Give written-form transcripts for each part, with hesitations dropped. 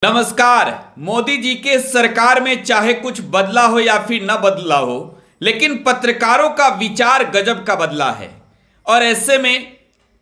नमस्कार। मोदी जी के सरकार में चाहे कुछ बदला हो या फिर न बदला हो, लेकिन पत्रकारों का विचार गजब का बदला है। और ऐसे में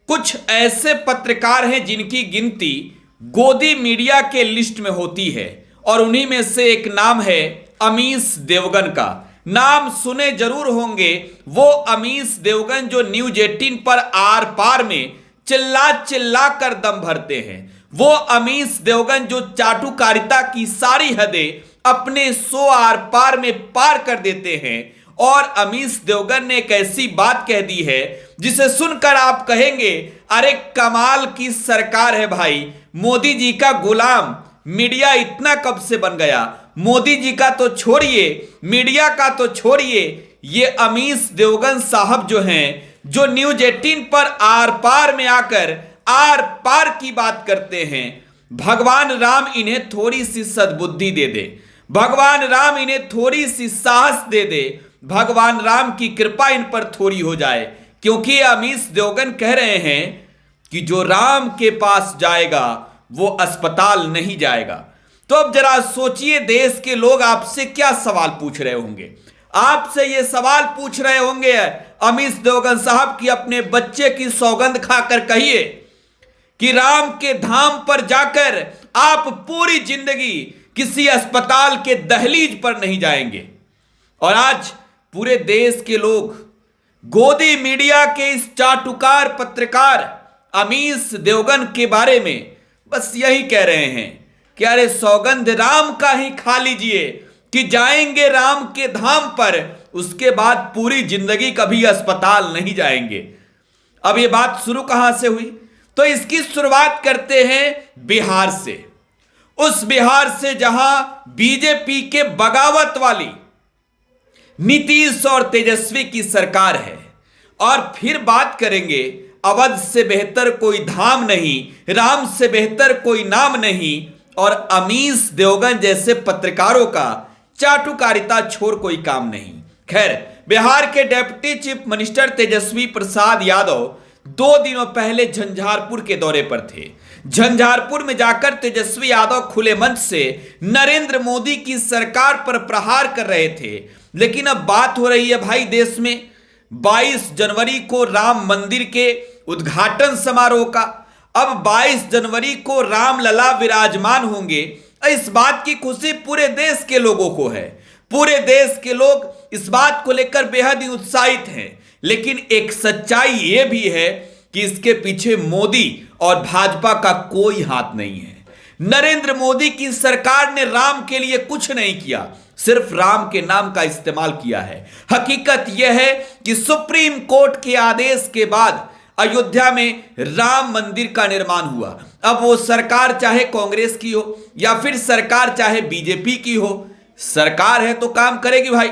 कुछ ऐसे पत्रकार हैं जिनकी गिनती गोदी मीडिया के लिस्ट में होती है, और उन्हीं में से एक नाम है अमीश देवगन का। नाम सुने जरूर होंगे, वो अमीश देवगन जो न्यूज 18 पर आर पार में चिल्ला चिल्ला कर दम भरते हैं। वो अमीश देवगन जो चाटुकारिता की सारी हदें अपने शो आर पार में पार कर देते हैं। और अमीश देवगन ने एक ऐसी बात कह दी है जिसे सुनकर आप कहेंगे, अरे कमाल की सरकार है भाई, मोदी जी का गुलाम मीडिया इतना कब से बन गया। मोदी जी का तो छोड़िए, मीडिया का तो छोड़िए, ये अमीश देवगन साहब जो हैं, जो न्यूज 18 पर आर पार में आकर आर पार की बात करते हैं। भगवान राम इन्हें थोड़ी सी सद्बुद्धि दे दे, भगवान राम इन्हें थोड़ी सी साहस दे दे, भगवान राम की कृपा इन पर थोड़ी हो जाए। क्योंकि अमीश देवगन कह रहे हैं कि जो राम के पास जाएगा वो अस्पताल नहीं जाएगा। तो अब जरा सोचिए, देश के लोग आपसे क्या सवाल पूछ रहे होंगे। आपसे ये सवाल पूछ रहे होंगे अमीश देवगन साहब की अपने बच्चे की सौगंध खाकर कहिए कि राम के धाम पर जाकर आप पूरी जिंदगी किसी अस्पताल के दहलीज पर नहीं जाएंगे। और आज पूरे देश के लोग गोदी मीडिया के इस चाटुकार पत्रकार अमीश देवगन के बारे में बस यही कह रहे हैं कि अरे सौगंध राम का ही खा लीजिए कि जाएंगे राम के धाम पर, उसके बाद पूरी जिंदगी कभी अस्पताल नहीं जाएंगे। अब ये बात शुरू कहां से हुई, तो इसकी शुरुआत करते हैं बिहार से। उस बिहार से जहां बीजेपी के बगावत वाली नीतीश और तेजस्वी की सरकार है। और फिर बात करेंगे अवध से बेहतर कोई धाम नहीं, राम से बेहतर कोई नाम नहीं, और अमीश देवगन जैसे पत्रकारों का चाटुकारिता छोड़ कोई काम नहीं। खैर, बिहार के deputy chief minister Tejashwi Prasad Yadav 2 दिनों पहले झंझारपुर के दौरे पर थे। झंझारपुर में जाकर तेजस्वी यादव खुले मंच से नरेंद्र मोदी की सरकार पर प्रहार कर रहे थे। लेकिन अब बात हो रही है भाई देश में 22 जनवरी को राम मंदिर के उद्घाटन समारोह का। अब 22 जनवरी को रामलला विराजमान होंगे। इस बात की खुशी पूरे देश के लोगों को है। पूरे देश के लोग इस बात को लेकर बेहद ही उत्साहित हैं। लेकिन एक सच्चाई यह भी है कि इसके पीछे मोदी और भाजपा का कोई हाथ नहीं है। नरेंद्र मोदी की सरकार ने राम के लिए कुछ नहीं किया, सिर्फ राम के नाम का इस्तेमाल किया है। हकीकत यह है कि सुप्रीम कोर्ट के आदेश के बाद अयोध्या में राम मंदिर का निर्माण हुआ। अब वो सरकार चाहे कांग्रेस की हो या फिर सरकार चाहे बीजेपी की हो, सरकार है तो काम करेगी भाई।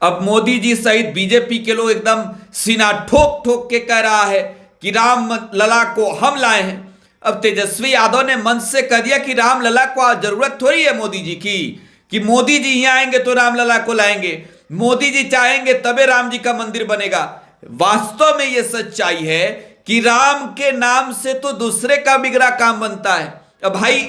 अब मोदी जी सहित बीजेपी के लोग एकदम सीना ठोक ठोक के कह रहा है कि राम लला को हम लाए हैं। अब तेजस्वी यादव ने मंच से कह दिया कि राम लला को जरूरत थोड़ी है मोदी जी की, कि मोदी जी यहां आएंगे तो राम लला को लाएंगे, मोदी जी चाहेंगे तबे राम जी का मंदिर बनेगा। वास्तव में यह सच्चाई है कि राम के नाम से तो दूसरे का बिगड़ा काम बनता है। अब भाई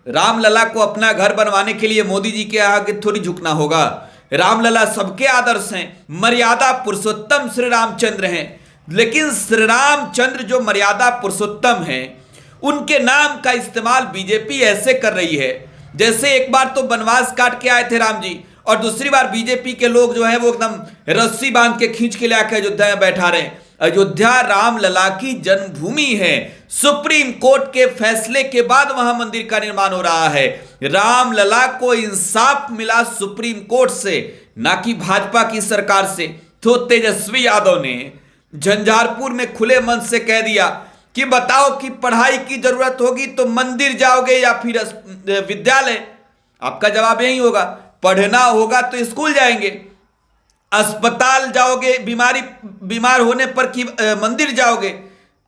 रामलला को अपना घर बनवाने के लिए मोदी जी के आगे थोड़ी झुकना होगा। रामलला सबके आदर्श हैं, मर्यादा पुरुषोत्तम श्री रामचंद्र हैं। लेकिन श्री रामचंद्र जो मर्यादा पुरुषोत्तम हैं, उनके नाम का इस्तेमाल बीजेपी ऐसे कर रही है जैसे एक बार तो वनवास काट के आए थे राम जी, और दूसरी बार बीजेपी के लोग जो है वो एकदम रस्सी बांध के खींच के लाके अयोध्या में बैठा रहे। अयोध्या रामलला की जन्मभूमि है। सुप्रीम कोर्ट के फैसले के बाद वहां मंदिर का निर्माण हो रहा है। रामलला को इंसाफ मिला सुप्रीम कोर्ट से, ना कि भाजपा की सरकार से। तो तेजस्वी यादव ने झंझारपुर में खुले मन से कह दिया कि बताओ कि पढ़ाई की जरूरत होगी तो मंदिर जाओगे या फिर विद्यालय। आपका जवाब यही होगा, पढ़ना होगा तो स्कूल जाएंगे, अस्पताल जाओगे बीमार होने पर कि मंदिर जाओगे।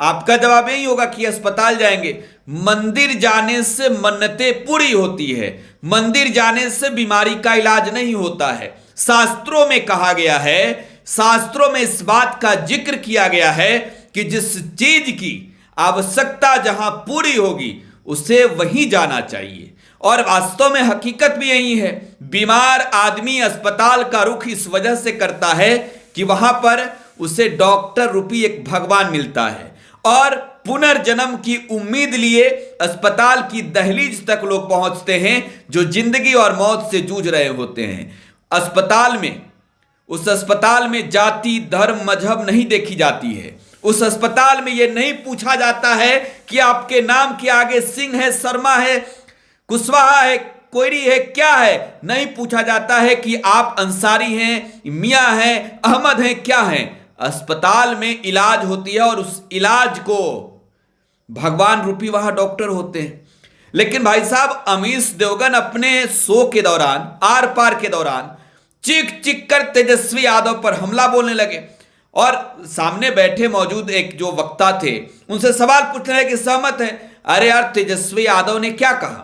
आपका जवाब यही होगा कि अस्पताल जाएंगे। मंदिर जाने से मन्नतें पूरी होती है, मंदिर जाने से बीमारी का इलाज नहीं होता है। शास्त्रों में कहा गया है, शास्त्रों में इस बात का जिक्र किया गया है कि जिस चीज की आवश्यकता जहां पूरी होगी उसे वहीं जाना चाहिए। और वास्तव में हकीकत भी यही है। बीमार आदमी अस्पताल का रुख इस वजह से करता है कि वहां पर उसे डॉक्टर रूपी एक भगवान मिलता है और पुनर्जन्म की उम्मीद लिए अस्पताल की दहलीज तक लोग पहुंचते हैं जो जिंदगी और मौत से जूझ रहे होते हैं। उस अस्पताल में जाति, धर्म, मजहब नहीं देखी जाती है। उस अस्पताल में यह नहीं पूछा जाता है कि आपके नाम के आगे सिंह है, शर्मा है, कुशवाहा है, कोयरी है, क्या है। नहीं पूछा जाता है कि आप अंसारी हैं, मियां हैं, अहमद हैं, क्या हैं। अस्पताल में इलाज होती है और उस इलाज को भगवान रूपी वहां डॉक्टर होते हैं। लेकिन भाई साहब, अमीश देवगन अपने शो के दौरान, आर पार के दौरान, चीख चीख कर तेजस्वी यादव पर हमला बोलने लगे और सामने बैठे मौजूद एक जो वक्ता थे उनसे सवाल पूछने लगे कि सहमत है। अरे यार, तेजस्वी यादव ने क्या कहा?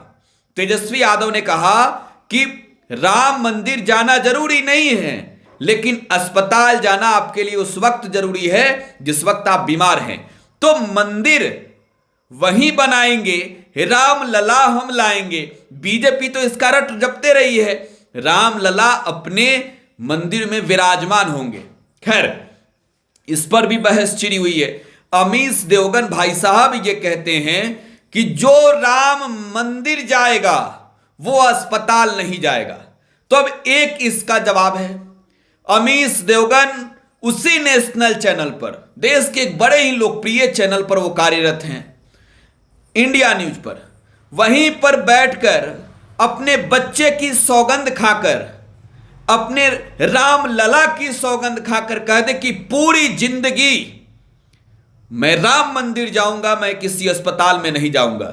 तेजस्वी यादव ने कहा कि राम मंदिर जाना जरूरी नहीं है, लेकिन अस्पताल जाना आपके लिए उस वक्त जरूरी है जिस वक्त आप बीमार हैं। तो मंदिर वहीं बनाएंगे, राम लला हम लाएंगे। बीजेपी तो इसका रट जपते रही है, राम लला अपने मंदिर में विराजमान होंगे। खैर, इस पर भी बहस छिड़ी हुई है। अमीश देवगन भाई साहब ये कहते हैं कि जो राम मंदिर जाएगा वो अस्पताल नहीं जाएगा। तो अब एक इसका जवाब है। अमीश देवगन उसी नेशनल चैनल पर, देश के एक बड़े ही लोकप्रिय चैनल पर वो कार्यरत हैं, इंडिया न्यूज पर, वहीं पर बैठकर अपने बच्चे की सौगंध खाकर, अपने राम लला की सौगंध खाकर कह दे कि पूरी जिंदगी मैं राम मंदिर जाऊंगा, मैं किसी अस्पताल में नहीं जाऊंगा,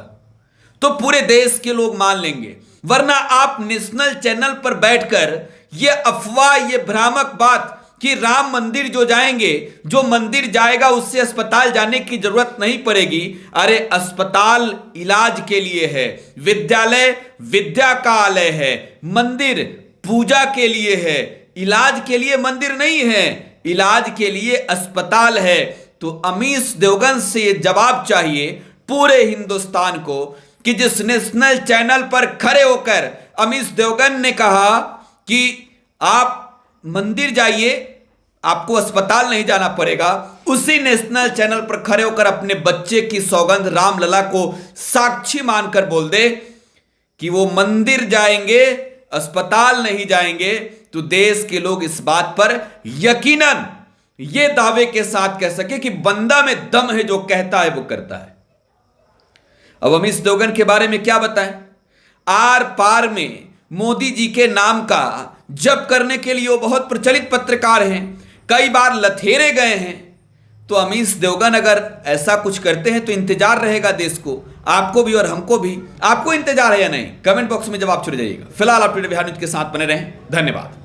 तो पूरे देश के लोग मान लेंगे। वरना आप नेशनल चैनल पर बैठकर यह अफवाह, यह भ्रामक बात कि राम मंदिर जो जाएंगे, जो मंदिर जाएगा उससे अस्पताल जाने की जरूरत नहीं पड़ेगी। अरे अस्पताल इलाज के लिए है, विद्यालय विद्या का आलय है, मंदिर पूजा के लिए है, इलाज के लिए मंदिर नहीं है, इलाज के लिए अस्पताल है। तो अमीश देवगन से ये जवाब चाहिए पूरे हिंदुस्तान को कि जिस नेशनल चैनल पर खड़े होकर अमीश देवगन ने कहा कि आप मंदिर जाइए, आपको अस्पताल नहीं जाना पड़ेगा, उसी नेशनल चैनल पर खड़े होकर अपने बच्चे की सौगंध रामलला को साक्षी मानकर बोल दे कि वो मंदिर जाएंगे, अस्पताल नहीं जाएंगे, तो देश के लोग इस बात पर यकीनन ये दावे के साथ कह सके कि बंदा में दम है, जो कहता है वो करता है। अब अमीश देवगन के बारे में क्या बताएं? आर पार में मोदी जी के नाम का जप करने के लिए वो बहुत प्रचलित पत्रकार हैं, कई बार लथेरे गए हैं। तो अमीश देवगन अगर ऐसा कुछ करते हैं तो इंतजार रहेगा देश को, आपको भी और हमको भी। आपको इंतजार है या नहीं? कमेंट बॉक्स में जवाब छोड़ जाइएगा। फिलहाल आप टुडे बिहार न्यूज के साथ बने रहें। धन्यवाद।